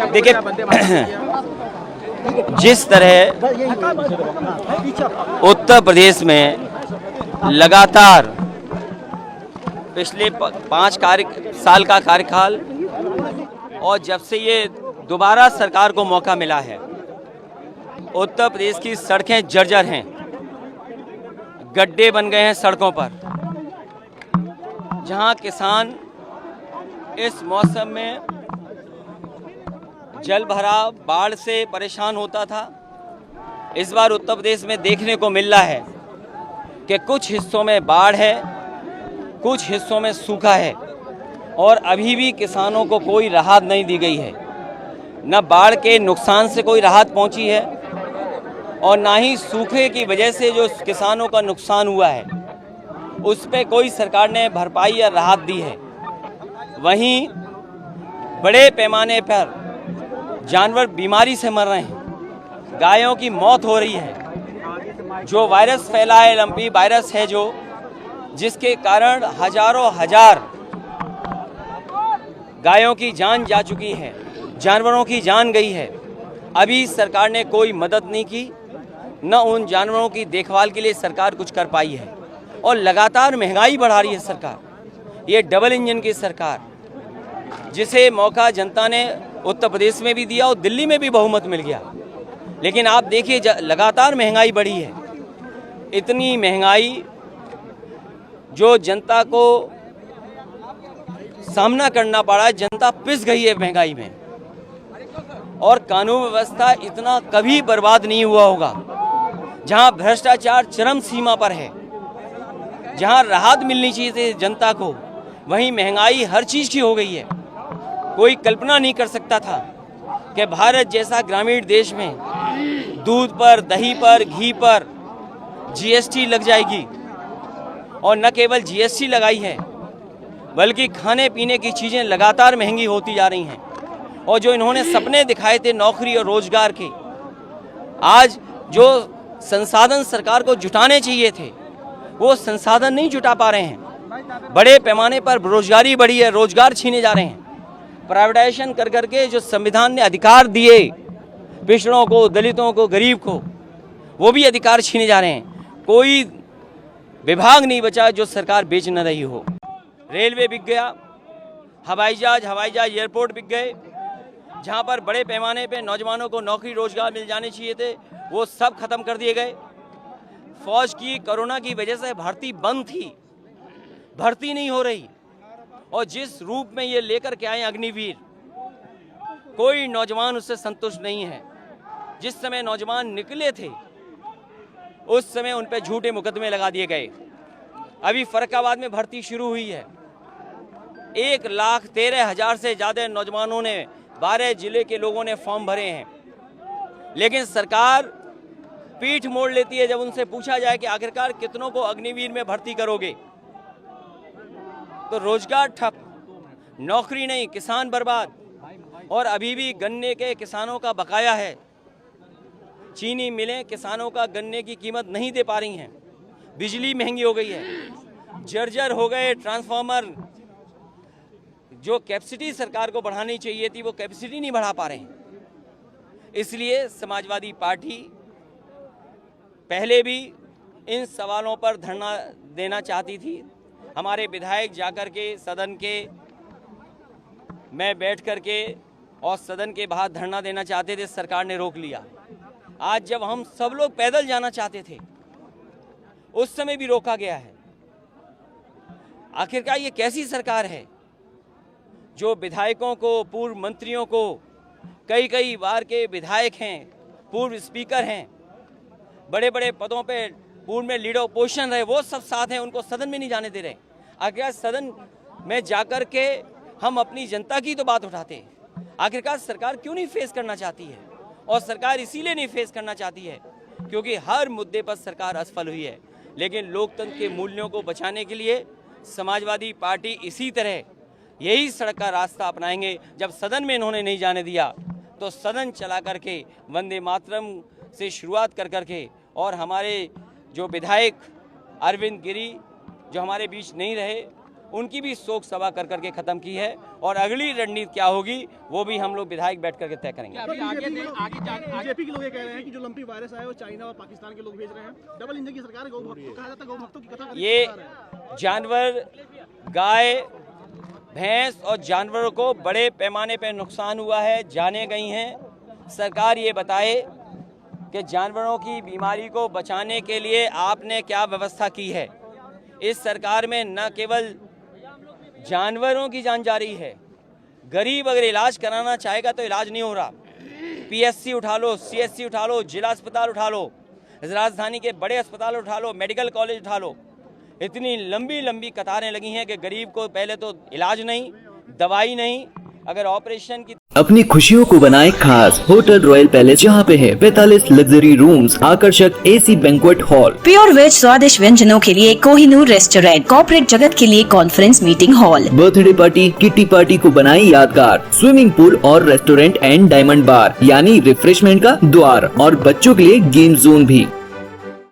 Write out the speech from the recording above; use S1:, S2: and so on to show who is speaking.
S1: देखिए, जिस तरह उत्तर प्रदेश में लगातार पिछले 5 साल का कार्यकाल और जब से ये दोबारा सरकार को मौका मिला है, उत्तर प्रदेश की सड़कें जर्जर हैं, गड्ढे बन गए हैं सड़कों पर। जहां किसान इस मौसम में जल भराव, बाढ़ से परेशान होता था, इस बार उत्तर प्रदेश में देखने को मिल रहा है कि कुछ हिस्सों में बाढ़ है, कुछ हिस्सों में सूखा है और अभी भी किसानों को कोई राहत नहीं दी गई है। न बाढ़ के नुकसान से कोई राहत पहुंची है और ना ही सूखे की वजह से जो किसानों का नुकसान हुआ है उस पे कोई सरकार ने भरपाई या राहत दी है। वहीं बड़े पैमाने पर जानवर बीमारी से मर रहे हैं, गायों की मौत हो रही है। जो वायरस फैला है, लंपी वायरस है जो, जिसके कारण हजारों हजार गायों की जान जा चुकी है, जानवरों की जान गई है। अभी सरकार ने कोई मदद नहीं की, न उन जानवरों की देखभाल के लिए सरकार कुछ कर पाई है और लगातार महंगाई बढ़ा रही है सरकार। ये डबल इंजन की सरकार, जिसे मौका जनता ने उत्तर प्रदेश में भी दिया और दिल्ली में भी बहुमत मिल गया, लेकिन आप देखिए लगातार महंगाई बढ़ी है। इतनी महंगाई जो जनता को सामना करना पड़ा, जनता पिस गई है महंगाई में। और कानून व्यवस्था इतना कभी बर्बाद नहीं हुआ होगा। जहां भ्रष्टाचार चरम सीमा पर है, जहां राहत मिलनी चाहिए थी जनता को, वहीं महंगाई हर चीज की हो गई है। कोई कल्पना नहीं कर सकता था कि भारत जैसा ग्रामीण देश में दूध पर, दही पर, घी पर जीएसटी लग जाएगी। और न केवल जीएसटी लगाई है, बल्कि खाने पीने की चीज़ें लगातार महंगी होती जा रही हैं। और जो इन्होंने सपने दिखाए थे नौकरी और रोजगार के, आज जो संसाधन सरकार को जुटाने चाहिए थे वो संसाधन नहीं जुटा पा रहे हैं। बड़े पैमाने पर बेरोजगारी बढ़ी है, रोजगार छीने जा रहे हैं। प्राइवेटाइजेशन कर करके जो संविधान ने अधिकार दिए पिछड़ों को, दलितों को, गरीब को, वो भी अधिकार छीने जा रहे हैं। कोई विभाग नहीं बचा जो सरकार बेच न रही हो। रेलवे बिक गया, हवाई जहाज एयरपोर्ट बिक गए। जहां पर बड़े पैमाने पे नौजवानों को नौकरी रोजगार मिल जाने चाहिए थे, वो सब खत्म कर दिए गए। फौज की कोरोना की वजह से भर्ती बंद थी, भर्ती नहीं हो रही। और जिस रूप में ये लेकर के आए अग्निवीर, कोई नौजवान उससे संतुष्ट नहीं है। जिस समय नौजवान निकले थे उस समय उन पे झूठे मुकदमे लगा दिए गए। अभी फर्रुखाबाद में भर्ती शुरू हुई है। 1,13,000 से ज्यादा नौजवानों ने, 12 जिले के लोगों ने फॉर्म भरे हैं, लेकिन सरकार पीठ मोड़ लेती है जब उनसे पूछा जाए कि आखिरकार कितनों को अग्निवीर में भर्ती करोगे। तो रोजगार ठप, नौकरी नहीं, किसान बर्बाद। और अभी भी गन्ने के किसानों का बकाया है। चीनी मिलें किसानों का गन्ने की कीमत नहीं दे पा रही हैं। बिजली महंगी हो गई है, जर्जर हो गए ट्रांसफार्मर। जो कैपेसिटी सरकार को बढ़ानी चाहिए थी वो कैपेसिटी नहीं बढ़ा पा रहे हैं। इसलिए समाजवादी पार्टी पहले भी इन सवालों पर धरना देना चाहती थी। हमारे विधायक जाकर के सदन के में बैठ कर के और सदन के बाहर धरना देना चाहते थे, सरकार ने रोक लिया। आज जब हम सब लोग पैदल जाना चाहते थे उस समय भी रोका गया है। आखिरकार ये कैसी सरकार है जो विधायकों को, पूर्व मंत्रियों को, कई बार के विधायक हैं, पूर्व स्पीकर हैं, बड़े बड़े पदों पे पूर्व में लीडर ऑपोजिशन रहे, वो सब साथ हैं, उनको सदन में नहीं जाने दे रहे। आखिरकार सदन में जाकर के हम अपनी जनता की तो बात उठाते हैं। आखिरकार सरकार क्यों नहीं फेस करना चाहती है? और सरकार इसीलिए नहीं फेस करना चाहती है क्योंकि हर मुद्दे पर सरकार असफल हुई है। लेकिन लोकतंत्र के मूल्यों को बचाने के लिए समाजवादी पार्टी इसी तरह यही सड़क का रास्ता अपनाएंगे। जब सदन में इन्होंने नहीं जाने दिया तो सदन चला करके वंदे मातरम से शुरुआत कर करके, और हमारे जो विधायक अरविंद गिरी जो हमारे बीच नहीं रहे, उनकी भी शोक सभा कर करके खत्म की है। और अगली रणनीति क्या होगी वो भी हम लोग विधायक बैठ करके तय करेंगे।
S2: बीजेपी के लोग ये कह रहे हैं कि जो लंपी वायरस आया वो चाइना और पाकिस्तान के लोग भेज रहे हैं। डबल इंजन की सरकार है, कहा जाता है गौ भक्तों की कथा।
S1: ये जानवर, गाय, भैंस और जानवरों को बड़े पैमाने पर नुकसान हुआ है, जाने गई हैं। सरकार ये बताए कि जानवरों की बीमारी को बचाने के लिए आपने क्या व्यवस्था की है। इस सरकार में न केवल जानवरों की जान जा रही है, गरीब अगर इलाज कराना चाहेगा तो इलाज नहीं हो रहा। पीएससी उठा लो, सीएससी उठा लो, जिला अस्पताल उठा लो, राजधानी के बड़े अस्पताल उठा लो, मेडिकल कॉलेज उठा लो, इतनी लंबी लंबी कतारें लगी हैं कि गरीब को पहले तो इलाज नहीं, दवाई नहीं, अगर ऑपरेशन की।
S3: अपनी खुशियों को बनाए खास होटल रॉयल पैलेस, जहाँ पे है 45 लग्जरी रूम्स, आकर्षक AC banquet hall,
S4: pure veg स्वादिष्ट व्यंजनों के लिए कोहिनूर रेस्टोरेंट, कॉर्पोरेट जगत के लिए conference meeting hall,
S3: birthday party, kitty party को बनाए यादगार, स्विमिंग पूल और रेस्टोरेंट एंड डायमंड बार यानी रिफ्रेशमेंट का द्वार, और बच्चों के लिए गेम जोन भी।